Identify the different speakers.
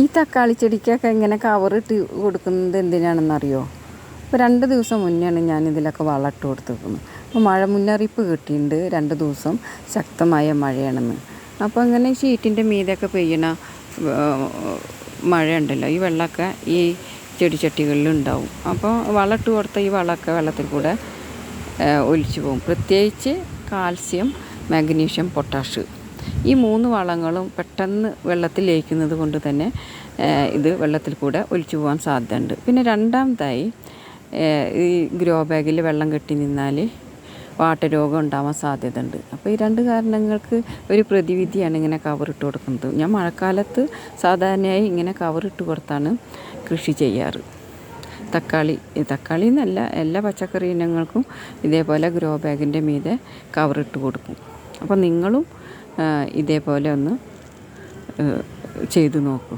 Speaker 1: ഈ തക്കാളി ചെടിക്കൊക്കെ ഇങ്ങനെ കവറിട്ട് കൊടുക്കുന്നത് എന്തിനാണെന്നറിയോ? ഇപ്പോൾ 2 ദിവസം മുന്നെയാണ് ഞാനിതിലൊക്കെ വളമിട്ട് കൊടുത്തിരിക്കുന്നത്. അപ്പോൾ മഴ മുന്നറിയിപ്പ് കിട്ടിയിട്ടുണ്ട് 2 ദിവസം ശക്തമായ മഴയാണെന്ന്. അപ്പോൾ ഇങ്ങനെ ഷീറ്റിൻ്റെ മീതെയൊക്കെ പെയ്യണ മഴയുണ്ടല്ലോ, ഈ വെള്ളമൊക്കെ ഈ ചെടിച്ചട്ടികളിൽ ഉണ്ടാവും. അപ്പോൾ വളമിട്ട് കൊടുത്ത ഈ വളമൊക്കെ വെള്ളത്തിൽ കൂടെ ഒലിച്ചു പോകും. പ്രത്യേകിച്ച് കാൽസ്യം, മാഗ്നീഷ്യം, പൊട്ടാഷ് ഈ 3 വളങ്ങളും പെട്ടെന്ന് വെള്ളത്തിൽ ലയിക്കുന്നത് കൊണ്ട് തന്നെ ഇത് വെള്ളത്തിൽ കൂടെ ഒലിച്ചു പോകാൻ സാധ്യതയുണ്ട്. പിന്നെ രണ്ടാമതായി ഈ ഗ്രോ ബാഗിൽ വെള്ളം കെട്ടി നിന്നാൽ വാട്ടരോഗം ഉണ്ടാവാൻ സാധ്യതയുണ്ട്. അപ്പോൾ ഈ 2 കാരണങ്ങൾക്ക് ഒരു പ്രതിവിധിയാണ് ഇങ്ങനെ കവറിട്ട് കൊടുക്കുന്നത്. ഞാൻ മഴക്കാലത്ത് സാധാരണയായി ഇങ്ങനെ കവറിട്ട് കൊടുത്താണ് കൃഷി ചെയ്യാറ്. തക്കാളി എന്നല്ല, എല്ലാ പച്ചക്കറി ഇനങ്ങൾക്കും ഇതേപോലെ ഗ്രോ ബാഗിൻ്റെ മീതെ കവറിട്ട് കൊടുക്കും. അപ്പോൾ നിങ്ങളും ഇതേപോലെ ഒന്ന് ചെയ്തു നോക്കൂ.